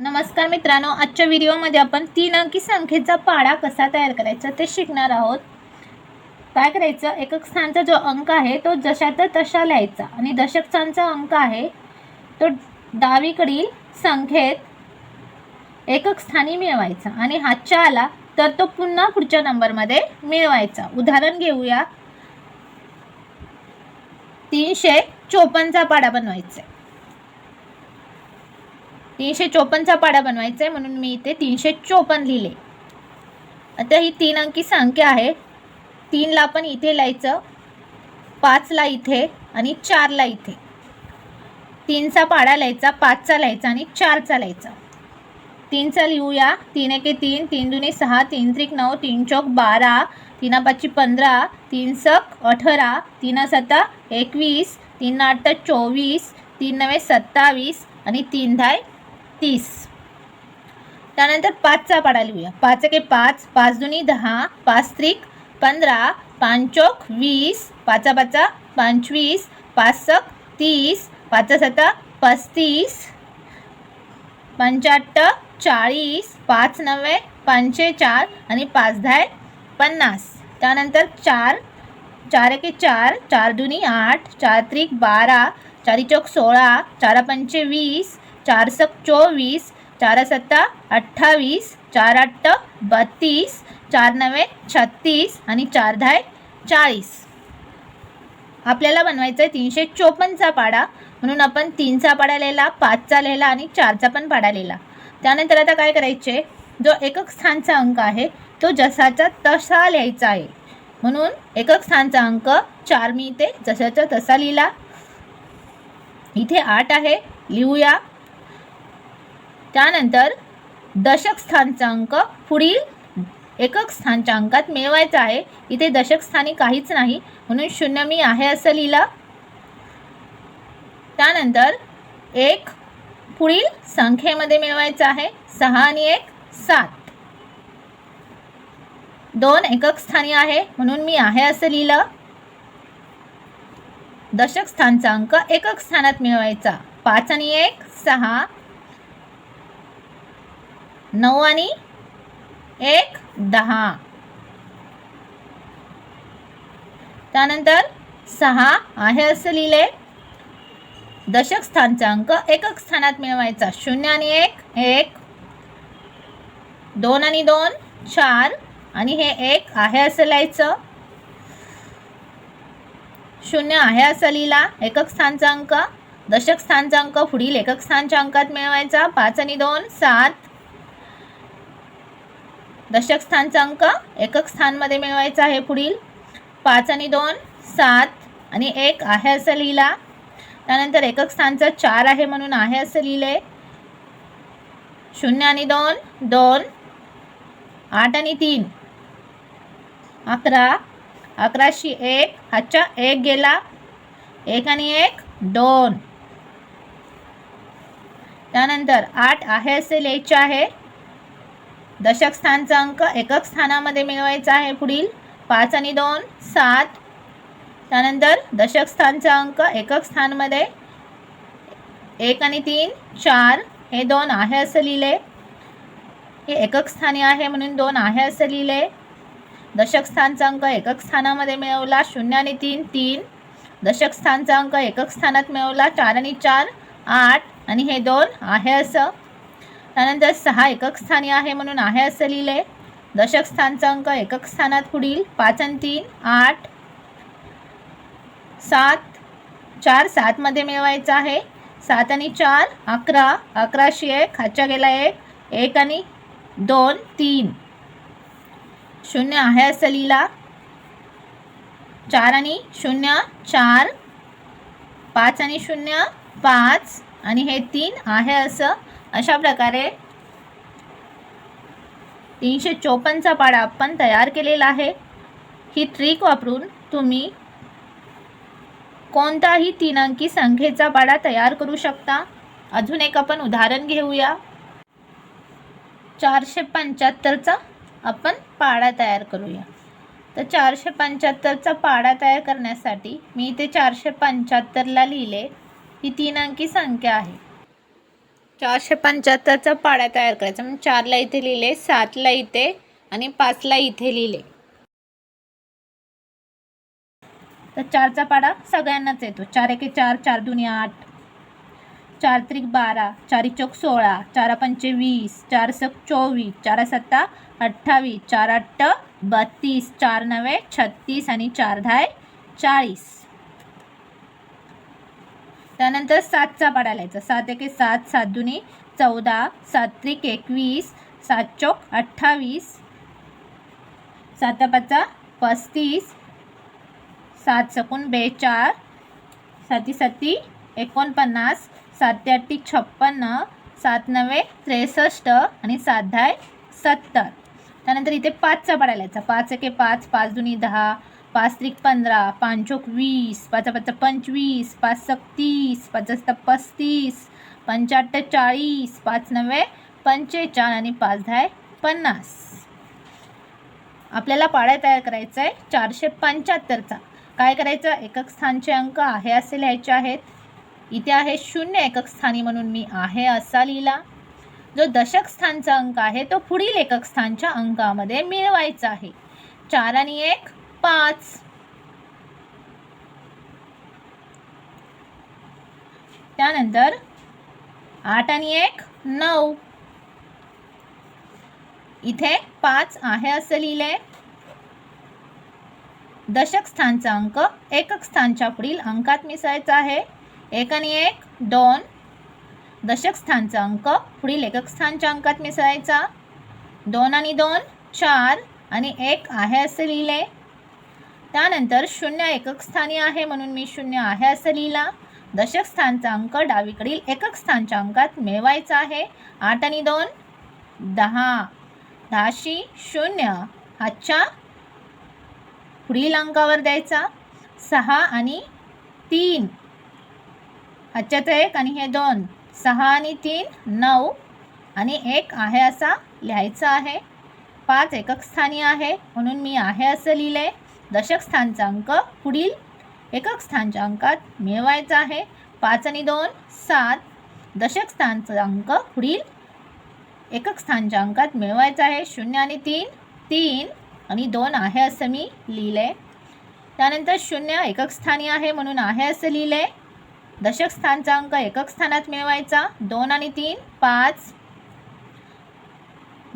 नमस्कार मित्रांनो, आजच्या व्हिडिओमध्ये आपण 3 अंकी संख्येचा पाढा कसा तयार करायचा ते शिकणार आहोत। काय करायचं, एकक स्थानचा जो अंक आहे तो जशाचा तसा लिहायचा आणि दशक स्थानचा अंक आहे तो डावीकडील संख्येत एकक स्थानी मिळवायचा आणि हातच्या आला तर तो पुन्हा पुढच्या नंबरमध्ये मिळवायचा। उदाहरण घेऊया, 354 चा पाढा बनवायचा आहे। 354 चा पाढा बनवायचा आहे म्हणून मी इथे 354 लिहिले। आता ही 3 अंकी संख्या आहे। 3 ला आपण इथे लिहायचं, 5 ला इथे आणि 4 ला इथे। 3 चा पाढा लिहायचा, 5 चा लिहायचा आणि 4 चा लिहायचा। 3 चा लिहूया, 3 एके 3, 3 दुनी 6, 3 त्रिक 9, 3 चौक 12, 3 पाची 15, 3 सक 18, 3 सता 21, 3 आठ 24, 3 नवे 27 आणि 3 धाय 30। त्यानंतर 5 चा पाढा लिहूया, 5 एके 5, 5 दुनी 10, 5 त्रिक 15, 5 चौक 20, 5 पाचा 25, 5 सक 30, 5 सता 35, 5 आठ 40, 5 नवे 45 आणि 5 धाय 50। त्यानंतर 4 एके 4, 4 दुनी 8, 4 त्रिक 12, 4 चौक 16, 4 पंचे 20, 4 सक 24, 4 सत्ता 28, 4 आठ 32, 4 नवे 36 आणि 4 धाय 40। आपल्याला बनवायचा आहे 354 चा पाढा म्हणून आपण 3 चा पाढा लिहिला, 5 चा लिहिला आणि 4 चा पण पाढा लिहिला। त्यानंतर आता काय करायचे, जो एकक स्थानचा अंक आहे तो जसाचा तसा लिहायचा आहे म्हणून एकक स्थानचा अंक 4 मी इथे जसाचा तसा लिहिला। इथे 8 आहे, लिहूया। त्यानंतर दशक स्थानचा अंक पुढील एकक स्थानच्या अंकात मिळवायचा आहे। इथे दशक स्थानी काहीच नाही म्हणून 0 मी आहे असं लिहिलं। त्यानंतर 1 पुढील संख्येमध्ये मिळवायचा आहे, 6 आणि 1 7। 2 एकक स्थानी आहे म्हणून मी आहे असं लिहिलं। दशक स्थानचा अंक एकक स्थानात मिळवायचा, 5 आणि 1 6, 9 आणि 1 10। त्यानंतर 6 आहे असं लिहिले। दशक स्थानचा अंक एकक स्थानात मिळवायचा, 0 आणि 1 1, 2 आणि 2 4 आणि हे 1 आहे असं लिहायचं। 0 आहे असं लिहिला एकक स्थानचा अंक। दशक स्थानचा अंक पुढील एकक स्थानच्या अंकात मिळवायचा, 5 आणि 2 7। दशक स्थानचा अंक एकक स्थानमध्ये मिळवायचा आहे पुढील, 5 आणि 2 7 आणि 1 आहे असं लिहिला। त्यानंतर एकक स्थानचा 4 आहे म्हणून आहे असं लिहिले। 0 आणि 2 2, 8 आणि 3 11, 11शी 1 हातच्या 1 गेला, 1 आणि 1 2। त्यानंतर 8 आहे असे लिहायचे आहे। दशक स्थानचा अंक एकक स्थानामध्ये मिळवायचा आहे पुढील, 5 आणि 2 7। त्यानंतर दशक स्थानचा अंक एकक स्थानमध्ये 1 आणि 3 4, हे 2 आहे असं लिहिले। हे एकक स्थानी आहे म्हणून 2 आहे असं लिहिले। दशक स्थानचा अंक एकक स्थानामध्ये मिळवला, 0 आणि 3 3। दशक स्थानचा अंक एकक स्थानात मिळवला, 4 आणि 4 8 आणि हे 2 आहे असं। त्यानंतर 6 एकक स्थानी आहे म्हणून आहे असं लिहिले। दशक स्थानचा अंक एकक स्थानात पुढील, 5 आणि 3 8 7, 4 7 मध्ये मिळवायचा आहे, 7 आणि 4 11, 11शी 1 हातच्या गेला 1 1 आणि 2 3। 0 आहे असं लिहिला, 4 आणि 0 4, 5 आणि 0 5 आणि हे 3 आहे असं। अशा प्रकारे 354 चा पाढा आपण तयार केलेला आहे। ही ट्रिक वापरून तुम्ही कोणताही 3 अंकी संख्येचा पाढा तयार करू शकता। अजून एक आपण उदाहरण घेऊया, 475 चा आपण पाढा तयार करूया। तर 475 चा पाढा तयार करण्यासाठी मी इथे 475 ला लिहिले। ही 3 अंकी संख्या आहे। 475चा पाडा तयार करायचा. म्हणजे 4ला इथे लिहिले, 7ला इथे आणि 5ला इथे लिहिले. तर 4चा पाडा सगळ्यांनाच येतो. 4 एके 4, 4 दुनी 8, 4 त्रिक 12, 4 चौक 16, 4 पंचे 20, 4 सक 24, 4 सत्ता 28, 4 8 32, 4 9 36 आणि 4 10 40. त्यानंतर 7चा पाडा लिहायचा. 7 एके 7, 7 दुनी 14, 7 त्रिक 21, 7 चौक 28, 7 पाचा 35, 7 सकून 42, 7 सत्ती 49, 7 8 56, 7 9 63 आणि 7 10 70. त्यानंतर इथे 5चा पाडा लिहायचा. 5 एके 5, 5 दुनी 10, 5 त्रिक 15, 5 चौक 20, 5 5 25, 5 सक 30, 5 7 35, 5 8 40, 5 9 45 आणि 5 10 50. आपल्याला पाडा तयार करायचा आहे 475चा. काय करायचं, एकक स्थानचे अंक आहे असे लिहायचे आहेत. इथे आहे 0 एकक स्थानी म्हणून मी आहे असा लिहिला. जो दशक स्थानचा अंक आहे तो पुढील एकक स्थानच्या अंकामध्ये मिळवायचा आहे. 4 आणि 1 5. त्यानंतर 8 आणि 1 9. इथे 5 आहे असं लिहिले. दशक स्थानचा अंक एकक स्थानच्या पुढील अंकात मिसळायचा आहे. 1 आणि 1 2. दशक स्थानचा अंक पुढील एकक स्थानच्या अंकात मिसळायचा. 2 आणि 2 4 आणि 1 आहे असे लिहिले. त्यानंतर 0 एकक स्थानी आहे म्हणून मी 0 आहे असं लिहिला. दशक स्थानचा अंक डावीकडील एकक स्थानच्या अंकात मिळवायचा आहे. 8 आणि 2 10. 10शी 0 हातच्या पुढील अंकावर द्यायचा. 6 आणि 3 हातच्यात 1 आणि हे 2. 6 आणि 3 9 आणि 1 आहे असा लिहायचा आहे. 5 एकक स्थानी आहे म्हणून मी आहे असं लिहिले. दशक स्थानचा अंक पुढील एकक स्थानच्या अंकात मिळवायचा आहे. 5 आणि 2 7. दशक स्थानचा अंक पुढील एकक स्थानच्या अंकात मिळवायचा आहे. 0 आणि 3 3 आणि 2 आहे असं मी लिहिले. त्यानंतर 0 एकक स्थानी आहे म्हणून आहे असं लिहिले. दशक स्थानचा अंक एकक स्थानात मिळवायचा. 2 आणि 3 5.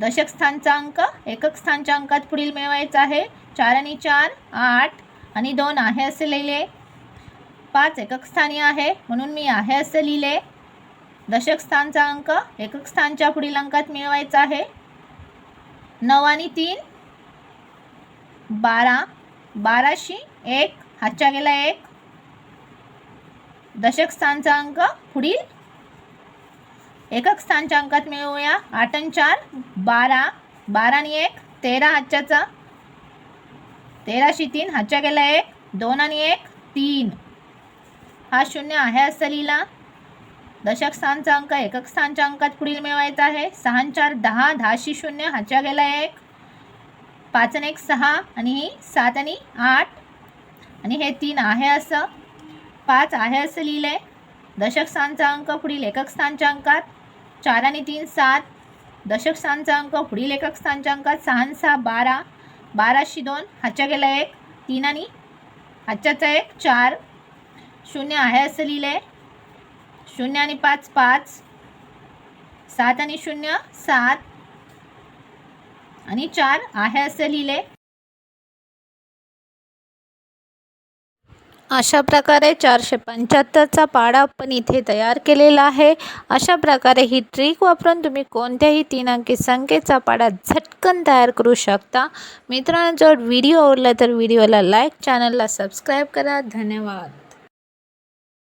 दशक स्थानचा अंक एकक स्थानच्या अंकात पुढील मिळवायचा आहे. 4 आणि 4 8 आणि 2 आहे असे लिहिले. 5 एकक स्थानी आहे म्हणून मी आहे असं लिहिले. दशक स्थानचा अंक एकक स्थानच्या पुढील अंकात मिळवायचा आहे. 9 आणि 3 12. 12शी 1 हातच्या गेला 1. दशक स्थानचा अंक पुढील एकक स्थानच्या अंकात मिळवूया. 8 आणि 4 12. 12 आणि 1 13 हातच्याचा. 13शी 3 हातच्या गेला 1. 2 आणि 1 3. हा 0 आहे असं लिहिला. दशक स्थानचा अंक एकक स्थानच्या अंकात पुढील मिळवायचा आहे. 6 आणि 4 10. 10शी 0 हातच्या गेला 1. 5 आणि 1 6 आणि ही 7 आणि 8 आणि हे 3 आहे असं. 5 आहे असं लिहिले. दशक स्थानचा अंक पुढील एकक स्थानच्या अंकात. 4 आणि 3 7. दशक स्थानचा अंक पुढील एकक स्थानच्या अंकात. 6 आणि 6 12. 12शी 2 हातच्या गेला 1. 3 आणि हातच्याचा 1 4. 0 आहे असं लिहिले. 0 आणि 5 5. 7 आणि 0 7 आणि 4 आहे असं लिहिले. अशा प्रकारे 475चा पाडा आपण इथे तयार केलेला आहे. अशा प्रकारे ही ट्रिक वापरून तुम्ही कोणत्याही 3 अंकी संख्येचा पाडा झटकन तयार करू शकता. मित्रांनो, जर व्हिडिओ आवडला तर व्हिडिओला लाईक, चॅनलला सबस्क्राईब करा. धन्यवाद.